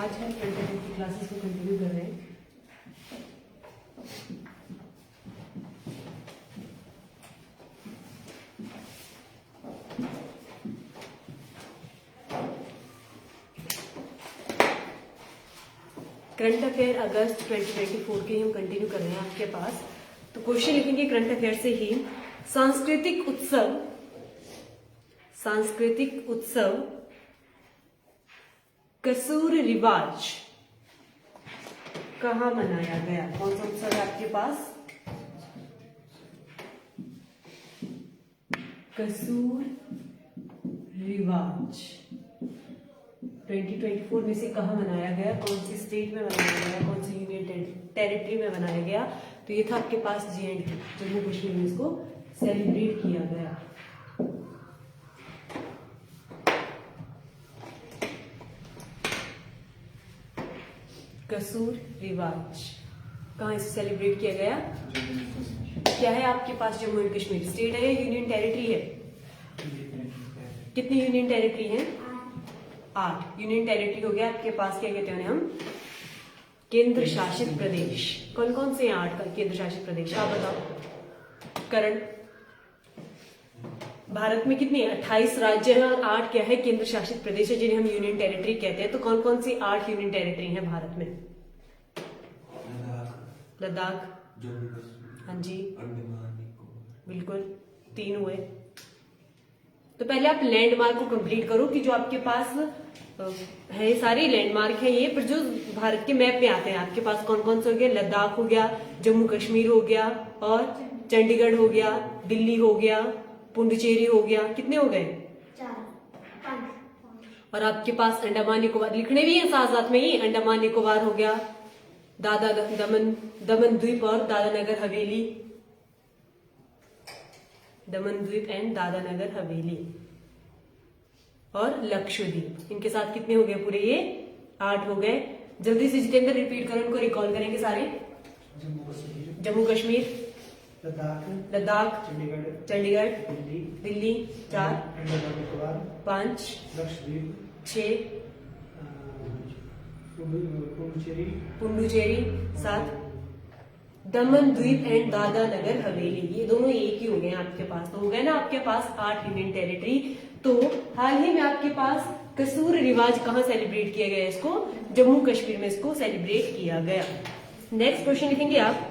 आज हम current affair की क्लासेस को कंटिन्यू कर रहे हैं। करंट अफेयर अगस्त 2024 के हम कंटिन्यू कर रहे हैं आपके पास। तो क्वेश्चन लिखेंगे करंट अफेयर से ही। सांस्कृतिक उत्सव कसूर रिवाज कहाँ मनाया गया? कौन सा उत्सव है आपके पास? कसूर रिवाज 2024 में से कहाँ मनाया गया? कौन सी स्टेट में मनाया गया? कौन सी यूनियन टेरिटरी में मनाया गया? तो ये था आपके पास J&K, जम्मू कश्मीर में इसको सेलिब्रेट किया गया। कसूर रिवाज कहाँ इसे सेलिब्रेट किया गया? क्या है आपके पास? जम्मू एंड कश्मीर स्टेट है या यूनियन टेरिटरी है? कितनी यूनियन टेरिटरी है? 8 यूनियन टेरिटरी हो गया आपके पास। क्या कहते हैं हम? केंद्र शासित प्रदेश। कौन कौन से हैं 8 का केंद्र शासित प्रदेश? आप बताओ। करण, भारत में कितनी 28 राज्य हैं और 8 क्या है? केंद्र शासित प्रदेश है, जिन्हें हम यूनियन टेरिटरी कहते हैं। तो कौन कौन सी 8 यूनियन टेरिटरी हैं भारत में? लद्दाख, हाँ जी, बिल्कुल 3 हुए। तो पहले आप लैंडमार्क को कंप्लीट करो कि जो आपके पास है, सारे लैंडमार्क हैं ये, पर जो भारत के मैप में आते हैं आपके पास कौन कौन से हो गया? लद्दाख हो गया, जम्मू कश्मीर हो गया, और चंडीगढ़ हो गया, दिल्ली हो गया, पुडुचेरी हो गया। कितने हो गए? 4, 5। और आपके पास अंडमान निकोबार लिखने भी है साथ साथ में ही। अंडमान निकोबार हो गया, दमन द्वीप और दादरा नगर हवेली, दमन द्वीप एंड दादरा नगर हवेली, और लक्षद्वीप। इनके साथ कितने हो गए पूरे? ये 8 हो गए। जल्दी से जितेंद्र रिपीट करो, इनको रिकॉल करेंगे सारे। जम्मू कश्मीर, लद्दाख, चंडीगढ़, दिल्ली 4, 5, 6, पुडुचेरी 7, दमन द्वीप एंड दादरा नगर हवेली। ये दोनों एक ही हो गए आपके पास। तो हो गए ना आपके पास 8 यूनियन टेरिटरी। तो हाल ही में आपके पास कसूर रिवाज कहाँ सेलिब्रेट किया गया? इसको जम्मू कश्मीर में इसको सेलिब्रेट किया गया। नेक्स्ट क्वेश्चन लिखेंगे आप।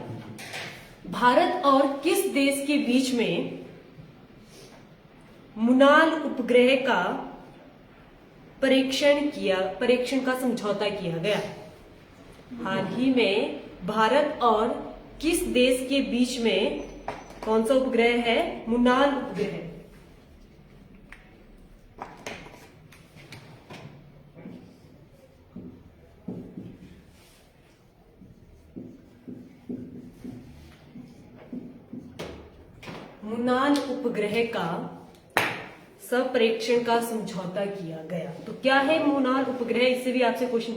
भारत और किस देश के बीच में मुनाल उपग्रह का परीक्षण का समझौता किया गया? हाल ही में भारत और किस देश के बीच में कौन सा उपग्रह है? मुनाल उपग्रह। मुनाल उपग्रह का सप्रेक्षण का समझौता किया गया। तो क्या है मुनाल उपग्रह? इससे भी आपसे क्वेश्चन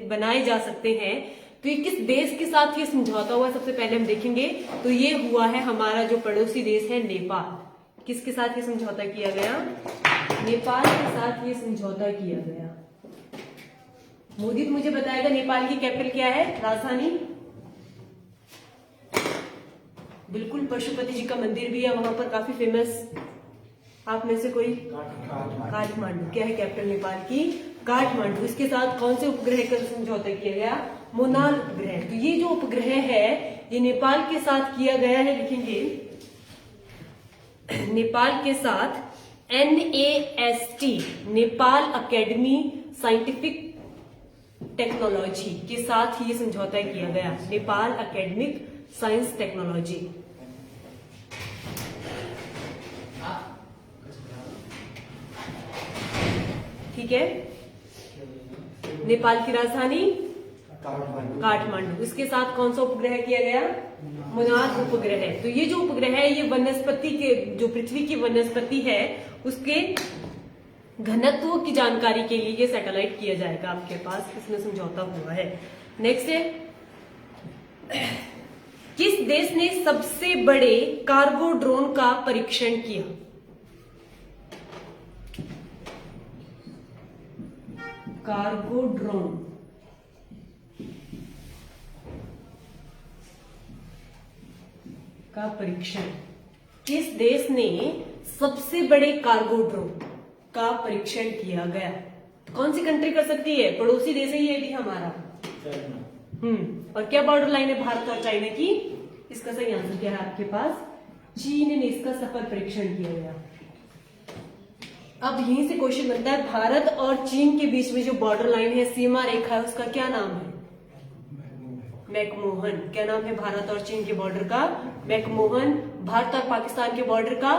बनाए जा सकते हैं। तो ये किस देश के साथ ये समझौता हुआ? सबसे पहले हम देखेंगे। तो ये हुआ है हमारा जो पड़ोसी देश है नेपाल। किसके साथ ये समझौता किया गया? नेपाल के साथ ये समझौता किया गया। मोदी मुझे बताएगा नेपाल की कैपिटल क्या है, राजधानी? बिल्कुल, पशुपति जी का मंदिर भी है वहां पर, काफी फेमस। आप में से कोई? काठमांडू। क्या है कैपिटल नेपाल की? काठमांडू। इसके साथ कौन से उपग्रह का समझौता किया गया? मुनाल उपग्रह। तो ये जो उपग्रह है ये नेपाल के साथ किया गया है। लिखेंगे नेपाल के साथ NAST, Nepal academy scientific technology के साथ ये समझौता किया गया। Nepal academic science technology. ठीक है। नेपाल की राजधानी काठमांडू। इसके साथ कौन सा उपग्रह किया गया? मुनाल उपग्रह। तो ये जो उपग्रह है ये वनस्पति के, जो पृथ्वी की वनस्पति है उसके घनत्व की जानकारी के लिए ये सैटेलाइट किया जाएगा आपके पास। इसमें समझौता हुआ है। नेक्स्ट है, किस देश ने सबसे बड़े कार्गो ड्रोन का परीक्षण किया? कार्गो ड्रोन का परीक्षण। किस देश ने सबसे बड़े कार्गो ड्रोन का परीक्षण किया गया? तो कौन सी कंट्री कर सकती है? पड़ोसी देश है ये भी हमारा। और क्या बॉर्डर लाइन है भारत और चाइना की? इसका सही आंसर क्या है आपके पास? चीन ने इसका सफल परीक्षण किया गया। अब यहीं से क्वेश्चन बनता है, भारत और चीन के बीच में जो बॉर्डर लाइन है, सीमा रेखा है, उसका क्या नाम है? मैकमोहन। क्या नाम है भारत और चीन के बॉर्डर का? मैकमोहन। भारत और पाकिस्तान के बॉर्डर का?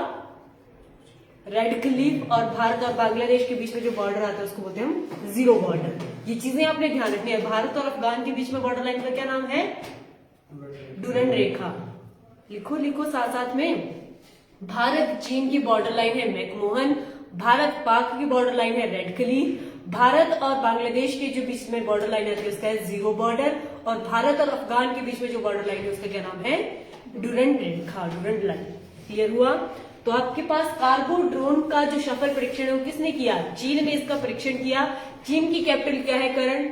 Red Cliff. और भारत और बांग्लादेश के बीच में जो बॉर्डर आता है उसको बोलते हैं हम जीरो बॉर्डर। ये चीजें आपने ध्यान रखनी है। भारत और अफगान के बीच में बॉर्डर लाइन का क्या नाम है? डुरंड रेखा। लिखो लिखो साथ साथ में। भारत चीन की बॉर्डर लाइन है मैकमोहन, भारत पाक की बॉर्डर लाइन है रेड क्लिफ, भारत और बांग्लादेश के जो बीच में बॉर्डर लाइन आती है उसका है जीरो बॉर्डर, और भारत और अफगान के बीच में जो बॉर्डर लाइन है उसका क्या नाम है? डुरंड रेखा, डुरंड लाइन। क्लियर हुआ? तो आपके पास कार्गो ड्रोन का जो सफल परीक्षण है वो किसने किया? चीन ने इसका परीक्षण किया। चीन की कैपिटल क्या है करण?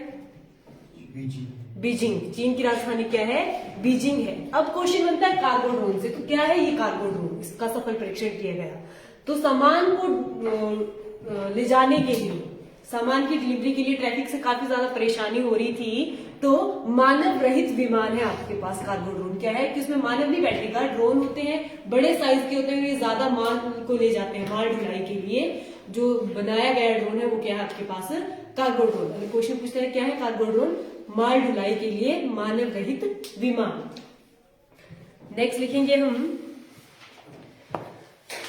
बीजिंग। चीन की राजधानी क्या है? बीजिंग है। अब क्वेश्चन बनता है कार्गो ड्रोन से, तो क्या है ये कार्गो ड्रोन? इसका सफल परीक्षण किया गया। तो सामान को ले जाने के लिए, सामान की डिलीवरी के लिए ट्रैफिक से काफी ज्यादा परेशानी हो रही थी, तो मानव रहित विमान है आपके पास कार्गो ड्रोन। क्या है कि उसमें मानव नहीं बैठेगा, ड्रोन होते हैं, बड़े साइज के होते हैं, ये ज्यादा माल को ले जाते हैं माल ढुलाई के लिए। जो बनाया गया ड्रोन है वो क्या है आपके पास? Cargo drone. अगर क्वेश्चन पूछते हैं क्या है कार्गो ड्रोन? माल ढुलाई के लिए मानव रहित विमान। नेक्स्ट लिखेंगे हम,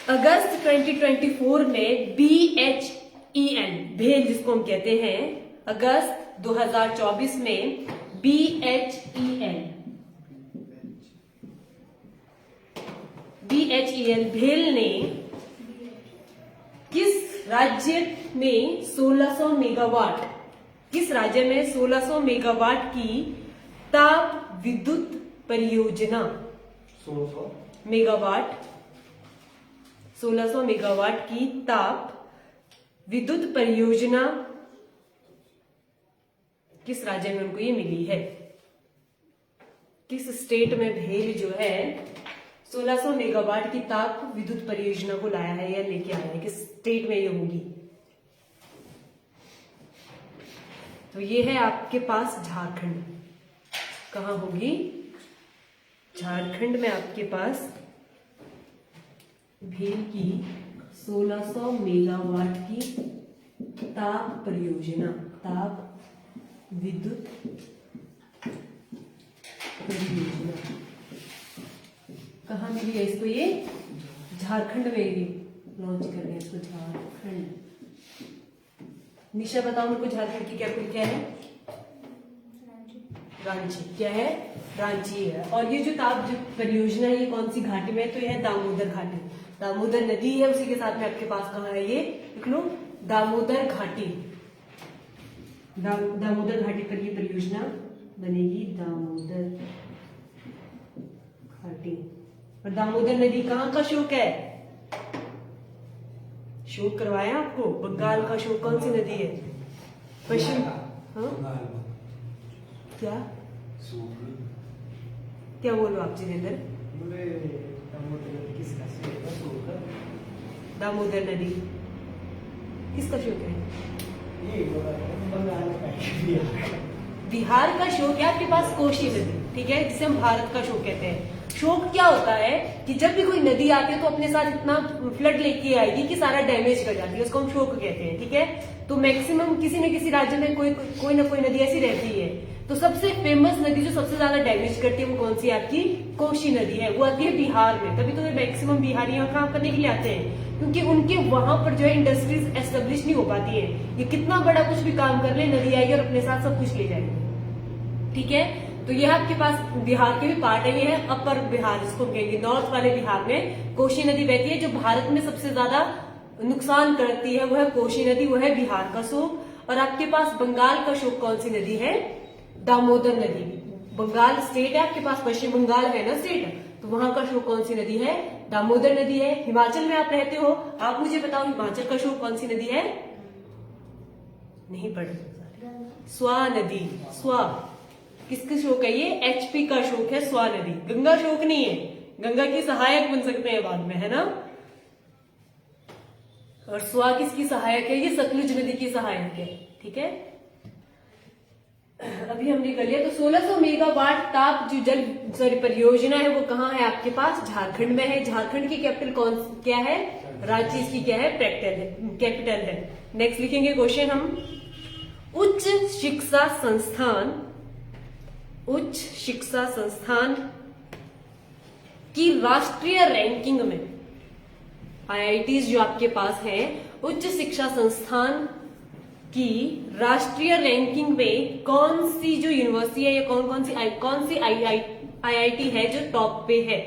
अगस्त 2024 में BHEL, भेल जिसको हम कहते हैं, अगस्त 2024 में BHEL भेल ने किस राज्य में 1600 मेगावाट, किस राज्य में 1600 मेगावाट की ताप विद्युत परियोजना, 1600 मेगावाट की ताप विद्युत परियोजना किस राज्य में उनको ये मिली है? किस स्टेट में भेल जो है 1600 मेगावाट की ताप विद्युत परियोजना को लाया है या लेके आया है? किस स्टेट में ये होगी? तो ये है आपके पास झारखंड। कहाँ होगी? झारखंड में आपके पास भेल की 1600 मेगावाट की ताप परियोजना, ताप विद्युत परियोजना कहाँ मिली है इसको? ये झारखंड में ये लॉन्च कर रहे हैं इसको, झारखंड। निशा बताओ मेरे को, झारखंड की कैपिटल क्या है? रांची। क्या है? रांची है। और ये जो ताप परियोजना है ये कौन सी घाटी में है? तो यह है दामोदर घाटी। दामोदर नदी है, उसी के साथ में आपके पास कहाँ है? ये लिख लो, दामोदर घाटी। दामोदर घाटी पर ये परियोजना बनेगी, दामोदर घाटी। और दामोदर नदी कहाँ का शोक है? शोक करवाया आपको? बंगाल का शोक कौन सी नदी है? पश्चिम। हाँ क्या क्या बोलो आप जितेंद्र? दामोदर नदी किसका शोक है? बिहार का शोक है आपके पास, कोसी नदी। ठीक है, जिसे हम भारत का शोक कहते हैं। शोक क्या होता है कि जब भी कोई नदी आती है तो अपने साथ इतना फ्लड लेके आएगी कि सारा डैमेज कर जाती है, उसको हम शोक कहते हैं। ठीक है, तो मैक्सिमम किसी न किसी राज्य में कोई ना कोई नदी ऐसी रहती है। तो सबसे फेमस नदी जो सबसे ज्यादा डैमेज करती है वो कौन सी है आपकी? कोसी नदी है। वो आती है बिहार में। तभी तो मैक्सिमम बिहारी यहाँ काम करने के लिए आते हैं, क्योंकि उनके वहां पर जो है इंडस्ट्रीज एस्टेब्लिश नहीं हो पाती है। ये कितना बड़ा कुछ भी काम कर ले, नदी आएगी और अपने साथ सब कुछ ले जाएगी। ठीक है, तो ये आपके पास बिहार के भी पार्ट है। ये है अपर बिहार, जिसको कहेंगे नॉर्थ वाले बिहार में कोसी नदी बहती है। जो भारत में सबसे ज्यादा नुकसान करती है वो है कोसी नदी, वो है बिहार का शोक। और आपके पास बंगाल का शोक कौन सी नदी है? दामोदर नदी। बंगाल स्टेट है आपके पास, पश्चिम बंगाल है ना स्टेट, तो वहां का शोक कौन सी नदी है? दामोदर नदी है। हिमाचल में आप रहते हो, आप मुझे बताओ हिमाचल का शोक कौन सी नदी है? नहीं पढ़ रहे। स्वा नदी, स्वा किसका शोक है? ये एचपी का शोक है स्वा नदी। गंगा शोक नहीं है, गंगा की सहायक बन सकते हैं बाद में, है ना। और स्वा किसकी सहायक है? ये सतलुज नदी की सहायक है। ठीक है, अभी हमने कर लिया। तो 1600 मेगावाट ताप जो जल सॉरी परियोजना है वो कहाँ है आपके पास? झारखंड में है। झारखंड की कैपिटल कौन क्या है? रांची। इसकी क्या है? कैपिटल है। नेक्स्ट लिखेंगे क्वेश्चन हम, उच्च शिक्षा संस्थान की राष्ट्रीय रैंकिंग में, आईआईटीज जो आपके पास है, उच्च शिक्षा संस्थान की राष्ट्रीय रैंकिंग में कौन सी जो यूनिवर्सिटी है या कौन सी आईआईटी है जो टॉप पे है?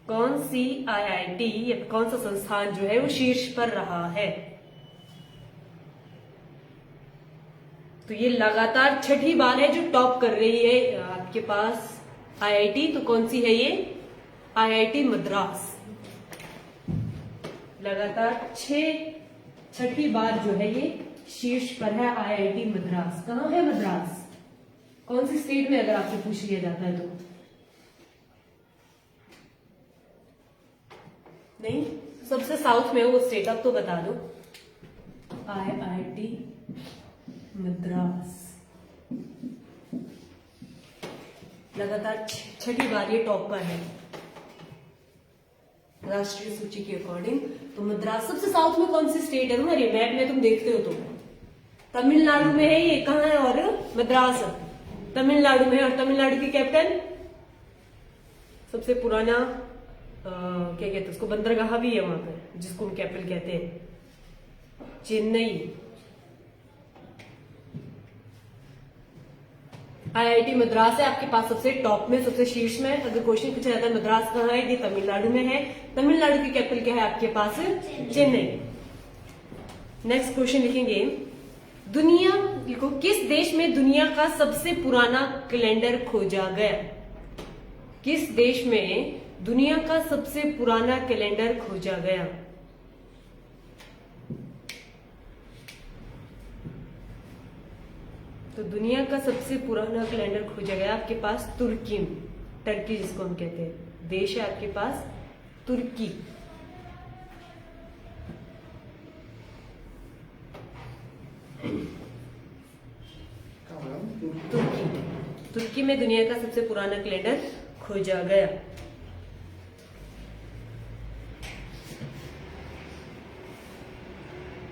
कौन सी आईआईटी या कौन सा संस्थान जो है वो शीर्ष पर रहा है? तो ये लगातार छठी बार है जो टॉप कर रही है आपके पास आईआईटी। तो कौन सी है ये? आईआईटी मद्रास। लगातार छठी बार जो है ये शीर्ष पर है आईआईटी मद्रास। कहाँ है मद्रास? कौन सी स्टेट में, अगर आपसे पूछ लिया जाता है तो? नहीं, सबसे साउथ में वो स्टेट। अब तो बता दो। आईआईटी मद्रास लगातार छठी बार ये टॉप पर है राष्ट्रीय सूची के अकॉर्डिंग। तो मद्रास सबसे साउथ में कौन सी स्टेट है? तुम्हारे मैप में तुम देखते हो तो तमिलनाडु में है ये। कहाँ है? और मद्रास तमिलनाडु में है। और तमिलनाडु की कैपिटल, सबसे पुराना क्या कहते हैं उसको, बंदरगाह भी है वहां पर, जिसको हम कैपिटल कहते हैं, चेन्नई। आईआईटी मद्रास है आपके पास सबसे टॉप में, सबसे शीर्ष में। अगर क्वेश्चन पूछा जाता है मद्रास कहाँ है, ये तमिलनाडु में है। तमिलनाडु की कैपिटल क्या है आपके पास? चेन्नई। नेक्स्ट क्वेश्चन लिखेंगे, दुनिया को किस देश में दुनिया का सबसे पुराना कैलेंडर खोजा गया? किस देश में दुनिया का सबसे पुराना कैलेंडर खोजा गया? तो दुनिया का सबसे पुराना कैलेंडर खोजा गया आपके पास तुर्की में। टर्की जिसको हम कहते हैं, देश है आपके पास तुर्की। तुर्की में दुनिया का सबसे पुराना कैलेंडर खोजा गया।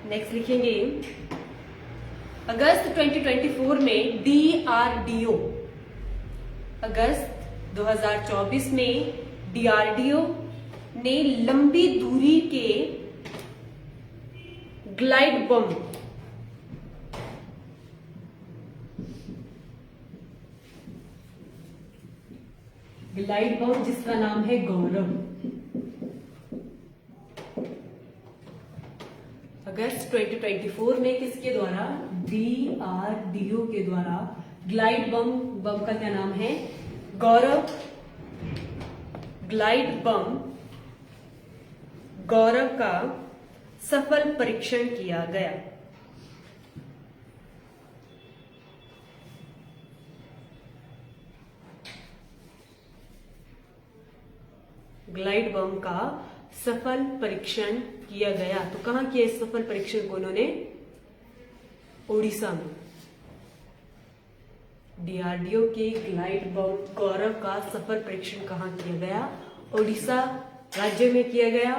नेक्स्ट लिखेंगे, अगस्त 2024 में डीआरडीओ, अगस्त 2024 में डीआरडीओ ने लंबी दूरी के ग्लाइड बम जिसका नाम है गौरव, अगस्त 2024 में किसके द्वारा? डीआरडीओ के द्वारा ग्लाइड बम का क्या नाम है? गौरव। ग्लाइड बम गौरव का सफल परीक्षण किया गया। ग्लाइड बम का सफल परीक्षण किया गया। तो कहां किया इस सफल परीक्षण को उन्होंने? ओडिशा में। डीआरडीओ के ग्लाइड बम गौरव का सफल परीक्षण कहां किया गया? ओडिशा राज्य में किया गया।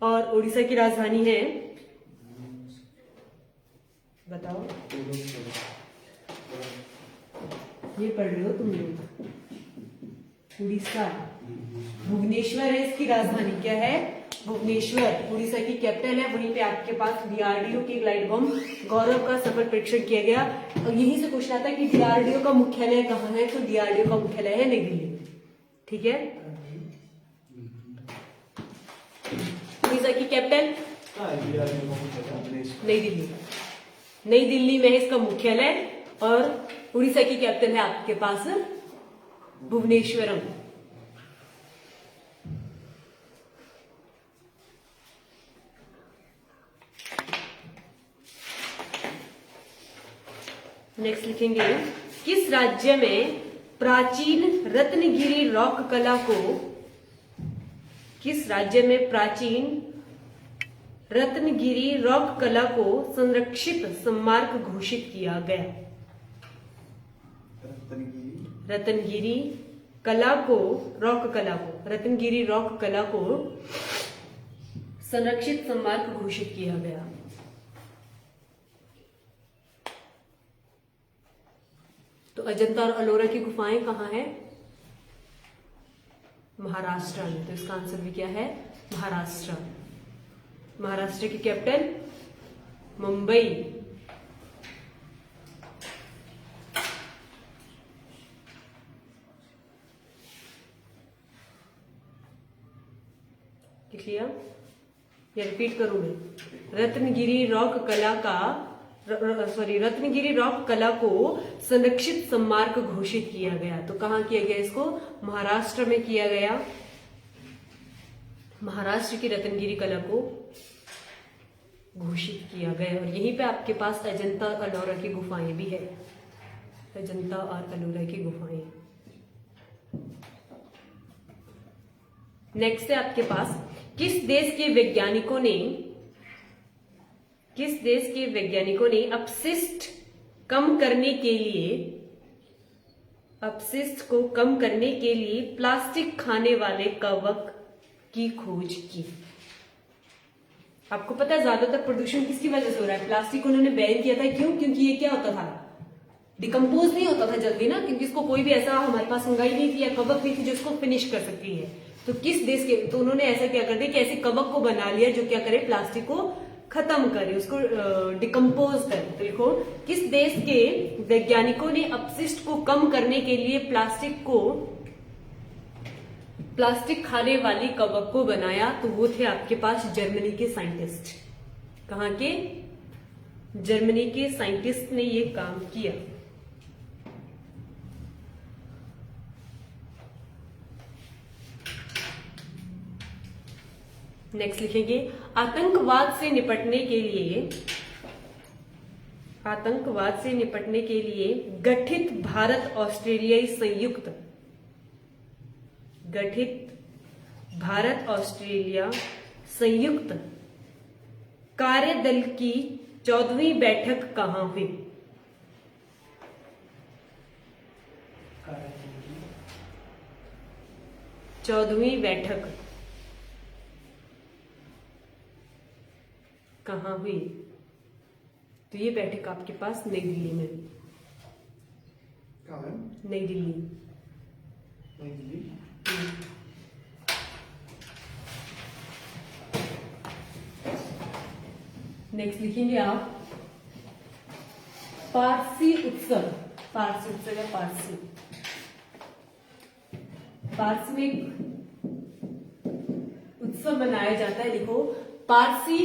और ओडिशा की राजधानी है, बताओ, ये पढ़ रहे हो तुम लोग? उड़ीसा, भुवनेश्वर है इसकी राजधानी। क्या है? भुवनेश्वर। उड़ीसा की कैपिटल है। वहीं पे आपके पास डीआरडीओ के ग्लाइड बम गौरव का सफल परीक्षण किया गया। और यहीं से पूछना था कि डीआरडीओ का मुख्यालय कहाँ है? तो डीआरडीओ का मुख्यालय है नई दिल्ली। ठीक है, उड़ीसा की कैपिटल नई दिल्ली। नई दिल्ली में है इसका मुख्यालय। और उड़ीसा की कैपिटल है आपके पास भुवनेश्वरम। नेक्स्ट लिखेंगे, किस राज्य में प्राचीन रत्नगिरी रॉक कला को, किस राज्य में प्राचीन रत्नगिरी रॉक कला को संरक्षित स्मारक घोषित किया गया? रत्नगिरी कला को, रॉक कला को, रत्नगिरी रॉक कला को संरक्षित स्मारक घोषित किया गया। तो अजंता और अलोरा की गुफाएं कहाँ है? महाराष्ट्र में। तो इसका आंसर भी क्या है? महाराष्ट्र। महाराष्ट्र की कैपिटल मुंबई। लिख लिया या रिपीट करूं मैं? रत्नगिरी रॉक कला का, रत्नगिरी रॉक कला को संरक्षित स्मारक घोषित किया गया। तो कहां किया गया इसको? महाराष्ट्र में किया गया। महाराष्ट्र की रत्नगिरी कला को घोषित किया गया और यहीं पे आपके पास अजंता और अलोरा की गुफाएं भी है। अजंता और अलोरा की गुफाएं। नेक्स्ट है आपके पास, किस देश के वैज्ञानिकों ने अपशिष्ट कम करने के लिए, अपशिष्ट को कम करने के लिए प्लास्टिक खाने वाले कवक की खोज की? आपको पता है ज्यादातर प्रदूषण किसकी वजह से हो रहा है? प्लास्टिक उन्होंने बैन किया था। क्यों? क्योंकि ये क्या होता था, डिकम्पोज नहीं होता था जल्दी ना, क्योंकि इसको कोई भी ऐसा हमारे पास संगाई नहीं थी या कवक नहीं थी जो इसको फिनिश कर सकती है। तो किस देश के, तो उन्होंने ऐसा क्या कर दिया कि ऐसे कवक को बना लिया जो क्या करे, प्लास्टिक को खत्म करे, उसको डिकम्पोज करे। तो देखो, किस देश के वैज्ञानिकों ने अपशिष्ट को कम करने के लिए प्लास्टिक खाने वाली कवक को बनाया? तो वो थे आपके पास जर्मनी के साइंटिस्ट। कहां के? जर्मनी के साइंटिस्ट ने ये काम किया। नेक्स्ट लिखेंगे, आतंकवाद से निपटने के लिए गठित भारत ऑस्ट्रेलिया संयुक्त कार्यदल की 14वीं बैठक कहां हुई? चौदहवीं बैठक कहां हुई? तो ये बैठक आपके पास नई दिल्ली में। नई दिल्ली। नेक्स्ट लिखेंगे आप, पारसी उत्सव या पारसी में उत्सव मनाया जाता है। लिखो, पारसी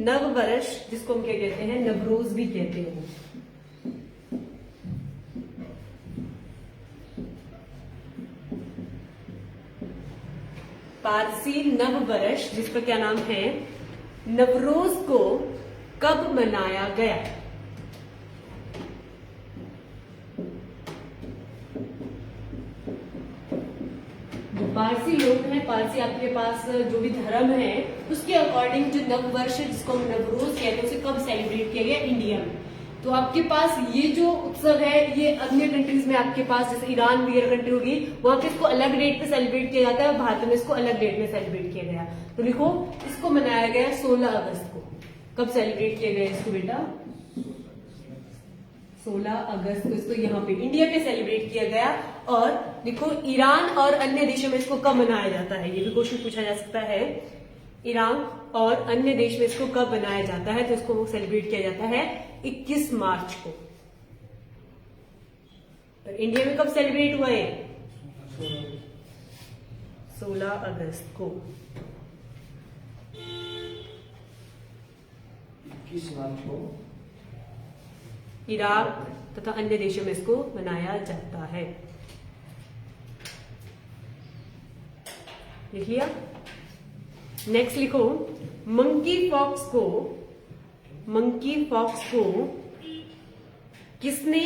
नववर्ष, जिसको हम क्या कहते हैं, नवरोज भी कहते हैं। पारसी नववर्ष, जिसका क्या नाम है, नवरोज, को कब मनाया गया? पारसी लोग हैं, पारसी आपके पास जो भी धर्म है उसके अकॉर्डिंग जो नववर्ष जिसको हम नवरोज कहते हैं उसे कब सेलिब्रेट किया गया? इंडिया में। तो आपके पास ये जो उत्सव है ये अन्य कंट्रीज में आपके पास, जैसे ईरान वगैरह कंट्री होगी, वहां पे इसको अलग डेट पे सेलिब्रेट किया जाता है, भारत में इसको अलग डेट में सेलिब्रेट किया गया। तो लिखो, इसको मनाया गया 16 अगस्त को। कब सेलिब्रेट किया गया इसको बेटा? 16 अगस्त को इसको यहाँ पे इंडिया पे सेलिब्रेट किया गया। और देखो, ईरान और अन्य देशों में इसको कब मनाया जाता है? ये भी क्वेश्चन पूछा जा सकता है। ईरान और अन्य देश में इसको कब मनाया जाता है? तो इसको सेलिब्रेट किया जाता है 21 मार्च को। तो इंडिया में कब सेलिब्रेट हुआ है? 16 अगस्त को। 21 मार्च को इराक तथा अन्य देशों में इसको मनाया जाता है। लिख लिया? नेक्स्ट लिखो, मंकी पॉक्स को मंकी पॉक्स को किसने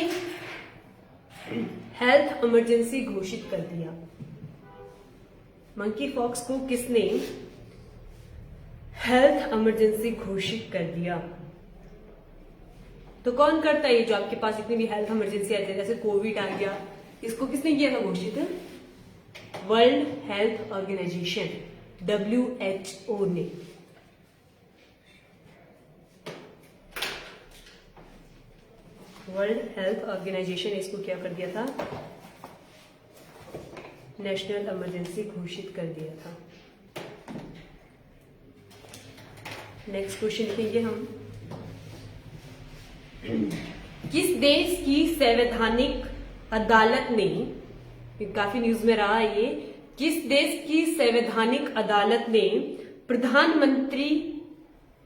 हेल्थ इमरजेंसी घोषित कर दिया? मंकी पॉक्स को किसने हेल्थ इमरजेंसी घोषित कर दिया? तो कौन करता है ये जो आपके पास जितनी भी हेल्थ इमरजेंसी आती है, जैसे कोविड आ गया, इसको किसने किया था घोषित? वर्ल्ड हेल्थ ऑर्गेनाइजेशन WHO ने। वर्ल्ड हेल्थ ऑर्गेनाइजेशन ने इसको क्या कर दिया था? नेशनल इमरजेंसी घोषित कर दिया था। नेक्स्ट क्वेश्चन लिखेंगे हम, किस देश की संवैधानिक अदालत ने, काफी न्यूज में रहा है ये, किस देश की संवैधानिक अदालत ने प्रधानमंत्री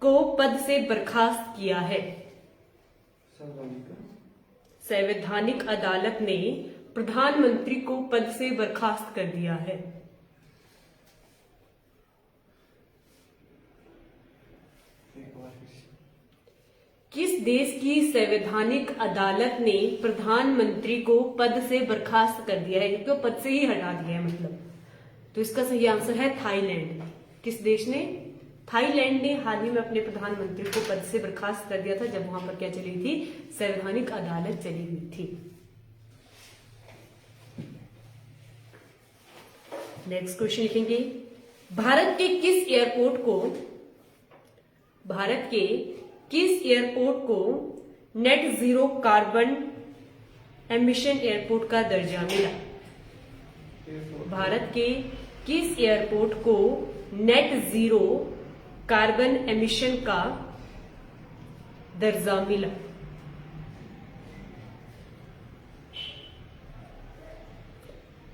को पद से बर्खास्त किया है? संवैधानिक अदालत ने प्रधानमंत्री को पद से बर्खास्त कर दिया है। किस देश की संवैधानिक अदालत ने प्रधानमंत्री को पद से बर्खास्त कर दिया है, क्योंकि पद से ही हटा दिया है मतलब। तो इसका सही आंसर है थाईलैंड। किस देश ने? थाईलैंड ने हाल ही में अपने प्रधानमंत्री को पद से बर्खास्त कर दिया था, जब वहां पर क्या चली थी? संवैधानिक अदालत चली हुई थी। नेक्स्ट क्वेश्चन लिखेंगे, भारत के किस एयरपोर्ट को net zero carbon emission airport का दर्जा मिला? भारत के किस एयरपोर्ट को नेट जीरो कार्बन एमिशन का दर्जा मिला?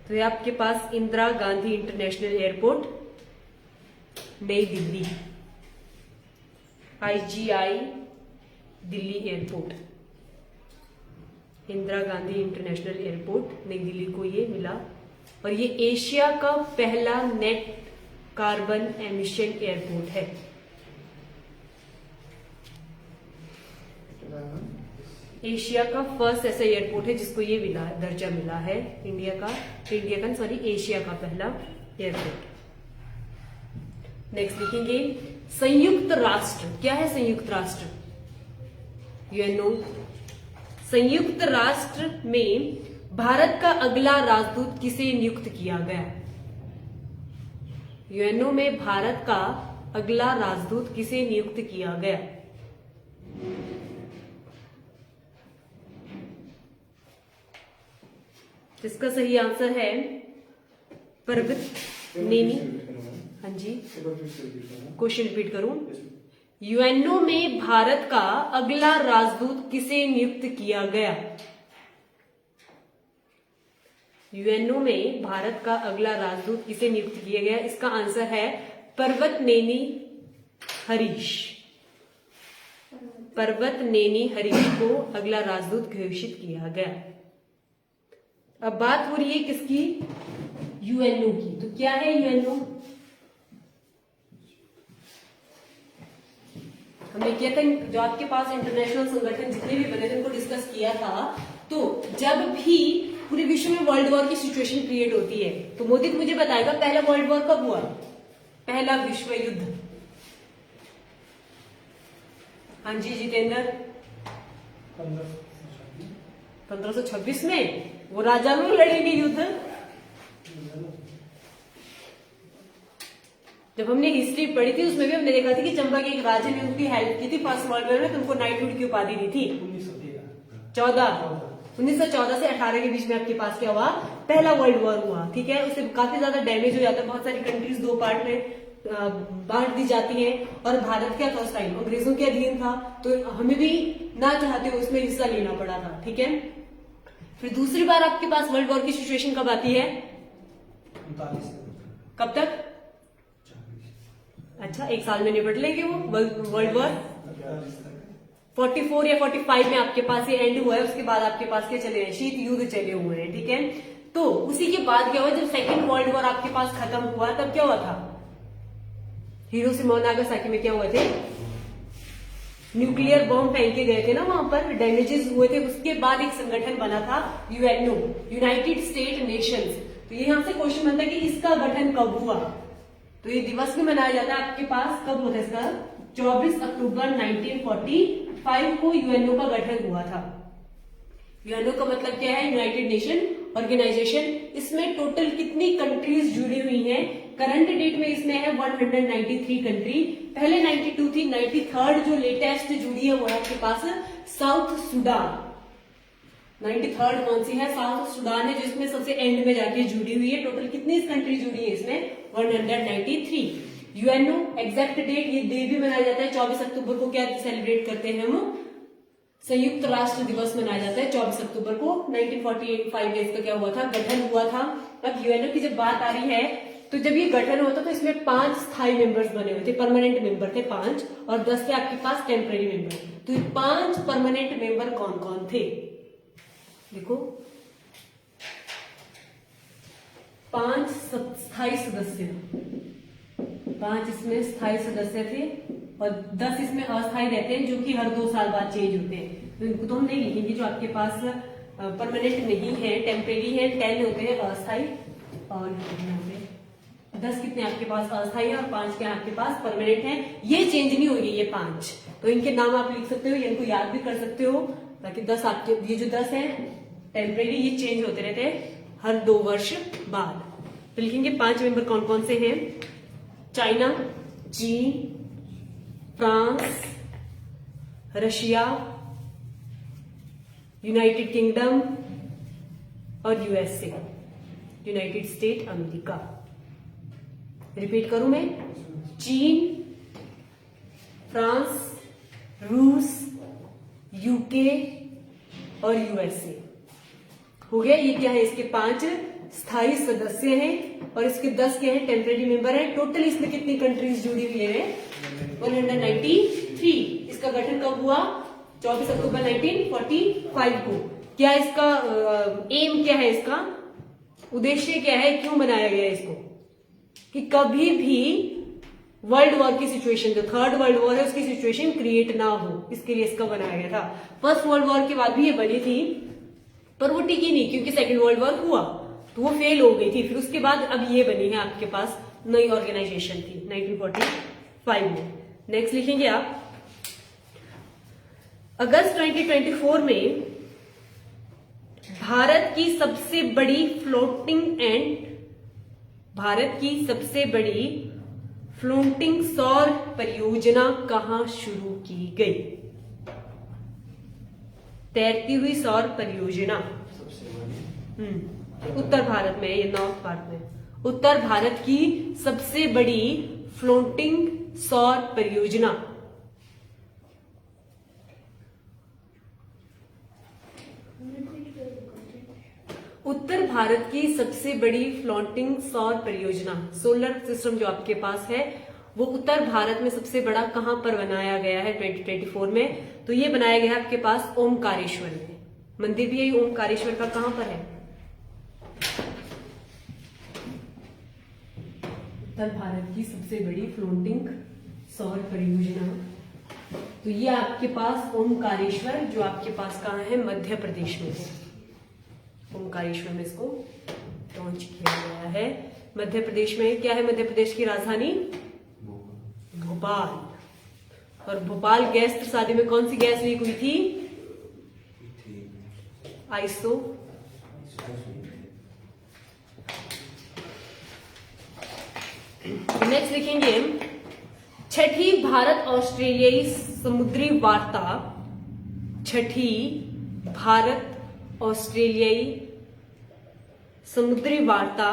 तो ये आपके पास इंदिरा गांधी इंटरनेशनल एयरपोर्ट नई Delhi, IGI Delhi airport, Indira Gandhi international airport नई दिल्ली को ये मिला। और ये एशिया का पहला नेट कार्बन एमिशन एयरपोर्ट है। एशिया का फर्स्ट ऐसा एयरपोर्ट है जिसको ये मिला, दर्जा मिला है एशिया का पहला एयरपोर्ट। नेक्स्ट लिखेंगे, संयुक्त राष्ट्र, क्या है संयुक्त राष्ट्र? यूएनओ। संयुक्त राष्ट्र में भारत का अगला राजदूत किसे नियुक्त किया गया? यूएनओ में भारत का अगला राजदूत किसे नियुक्त किया गया? इसका सही आंसर है परवित नेनी। हाँ जी, क्वेश्चन रिपीट करूं, यूएनओ में भारत का अगला राजदूत किसे नियुक्त किया गया? यूएनओ में भारत का अगला राजदूत किसे नियुक्त किया गया? इसका आंसर है पर्वत नेनी हरीश। पर्वत नेनी हरीश को अगला राजदूत घोषित किया गया। अब बात हो रही है किसकी? यूएनओ की। तो क्या है यूएनओ? हमने किया था, जो आपके पास इंटरनेशनल संगठन जितने भी बने थे उनको डिस्कस किया था। तो जब भी पूरे विश्व में वर्ल्ड वॉर की सिचुएशन क्रिएट होती है, तो मोदी मुझे बताएगा पहला वर्ल्ड वॉर कब हुआ? पहला विश्व युद्ध। हाँ जी जितेंद्र, 1526 में वो राजा लोग लड़ेंगे युद्ध। जब हमने हिस्ट्री पढ़ी थी उसमें भी हमने देखा था कि चंपा के एक राजा ने उनकी हेल्प की थी फर्स्ट वर्ल्ड वॉर में, तो उनको नाइटहुड की उपाधि दी थी। 1914 से 18 के बीच में आपके पास क्या हुआ? पहला वर्ल्ड वॉर हुआ। ठीक है, उससे काफी ज्यादा डैमेज हो जाता है, बहुत सारी कंट्रीज दो पार्ट में बांट दी जाती है। और भारत क्या था उस टाइम? अंग्रेजों के अधीन था, तो हमें भी ना चाहते हुए उसमें हिस्सा लेना पड़ा था। ठीक है, फिर दूसरी बार आपके पास वर्ल्ड वॉर की सिचुएशन कब आती है? कब तक? अच्छा, एक साल में निपट लेंगे वो वर्ल्ड वॉर। 44 या 45 में आपके पास ये एंड हुआ है। उसके बाद आपके पास क्या चले हैं? शीत युद्ध चले हुए हैं। ठीक है, तो उसी के बाद क्या हुआ? जब सेकेंड वर्ल्ड वॉर आपके पास खत्म हुआ तब क्या हुआ था? हिरोशिमा और नागासाकी में क्या हुए थे? न्यूक्लियर बॉम्ब फेंके गए थे ना वहां पर, डैमेजेस हुए थे, उसके बाद एक संगठन बना था यूएनओ, यूनाइटेड स्टेट नेशंस। तो ये हमसे क्वेश्चन बनता है कि इसका गठन कब हुआ। तो ये दिवस भी मनाया जाता है आपके पास, कब होता है इसका, 24 अक्टूबर 1945 को यूएनओ का गठन हुआ था। यूएनओ का मतलब क्या है, यूनाइटेड नेशन ऑर्गेनाइजेशन। इसमें टोटल कितनी कंट्रीज जुड़ी हुई हैं, करंट डेट में इसमें है 193 कंट्री, पहले 92 थी, 93rd जो लेटेस्ट जुड़ी है वो है आपके पास साउथ सुडान। 93rd कौन सी है, साउथ सुडान है, जिसमें सबसे एंड में जाके जुड़ी हुई है। टोटल कितनी कंट्री जुड़ी है इसमें, 193। यूएनओ एग्जैक्ट डेट, ये डे भी मनाया जाता है 24 अक्टूबर को, क्या सेलिब्रेट करते हैं हम, संयुक्त राष्ट्र दिवस मनाया जाता है 24 अक्टूबर को। 1945 में इसका क्या हुआ था, गठन हुआ था। अब यूएनओ की जब बात आ रही है, तो जब ये गठन हुआ था तो इसमें 5 स्थायी मेंबर्स बने हुए थे, परमानेंट मेंबर थे 5, और 10 थे आपके पास टेम्पररी मेंबर। तो ये 5 परमानेंट मेंबर कौन कौन थे, देखो 5 स्थायी सदस्य, 5 इसमें स्थायी सदस्य थे और 10 इसमें अस्थायी रहते हैं, जो कि हर 2 साल बाद चेंज होते हैं। तो इनको तो हम नहीं लिखेंगे, जो आपके पास परमानेंट नहीं है, टेम्परेरी है, 10 होते हैं अस्थायी, और कितने होते हैं 10 कितने आपके पास अस्थायी है, और 5 क्या आपके पास परमानेंट है। ये चेंज नहीं होगी ये 5, तो इनके नाम आप लिख सकते हो, इनको याद भी कर सकते हो, ताकि 10 आपके, ये जो 10 है टेम्परेरी, ये चेंज होते रहते हैं हर 2 वर्ष बाद। तो लिखेंगे 5 मेंबर कौन कौन से हैं, चाइना, चीन, फ्रांस, रशिया, यूनाइटेड किंगडम और USA, United state America. Repeat करूं मैं, चीन, फ्रांस, रूस, यूके और यूएसए हो गया। ये क्या है, इसके 5 स्थायी सदस्य हैं और इसके 10 क्या है, टेम्परेरी मेंबर हैं। टोटल इसमें कितनी कंट्रीज जुड़ी हुई है, 193। इसका गठन कब हुआ, 24 अक्टूबर 1945 को। क्या इसका एम क्या है, इसका उद्देश्य क्या है, क्यों बनाया गया है इसको, कि कभी भी वर्ल्ड वॉर की सिचुएशन, जो 3rd वर्ल्ड वॉर है उसकी सिचुएशन क्रिएट ना हो, इसके लिए इसका बनाया गया था। 1st वर्ल्ड वॉर के बाद भी ये बनी थी, पर वो टिकी नहीं, क्योंकि 2nd वर्ल्ड वॉर हुआ तो वो फेल हो गई थी। फिर उसके बाद अब ये बनी है आपके पास, नई ऑर्गेनाइजेशन थी 1945 में। नेक्स्ट लिखेंगे आप, अगस्त 2024 में भारत की सबसे बड़ी फ्लोटिंग सौर परियोजना कहां शुरू की गई, तैरती हुई सौर परियोजना। उत्तर भारत में, ये नॉर्थ भारत में, उत्तर भारत की सबसे बड़ी फ्लोटिंग सौर परियोजना। उत्तर भारत की सबसे बड़ी फ्लोटिंग सौर परियोजना, सोलर सिस्टम जो आपके पास है, वो उत्तर भारत में सबसे बड़ा कहां पर बनाया गया है 2024 में। तो ये बनाया गया है आपके पास ओमकारेश्वर में। मंदिर भी यही ओमकारेश्वर का कहां पर है, उत्तर भारत की सबसे बड़ी फ्लोटिंग सौर परियोजना। तो ये आपके पास ओमकारेश्वर, जो आपके पास कहां है, मध्य प्रदेश में है। ओमकारेश्वर में इसको लॉन्च किया गया है, मध्य प्रदेश में। क्या है मध्य प्रदेश की राजधानी, भोपाल। और भोपाल गैस त्रसादी में कौन सी गैस लीक हुई थी, आइसो। नेक्स्ट लिखेंगे, छठी भारत ऑस्ट्रेलियाई समुद्री वार्ता, छठी भारत ऑस्ट्रेलियाई समुद्री वार्ता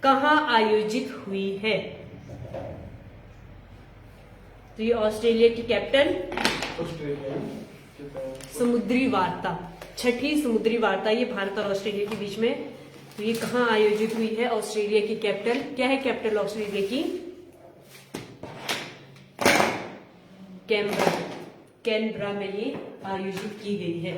कहां आयोजित हुई है। तो ये ऑस्ट्रेलिया की कैपिटल, समुद्री वार्ता, छठी समुद्री वार्ता, ये भारत और ऑस्ट्रेलिया के बीच में। तो ये कहां आयोजित हुई है, ऑस्ट्रेलिया की कैपिटल, क्या है कैपिटल ऑस्ट्रेलिया की, कैनबरा में ये आयोजित की गई है।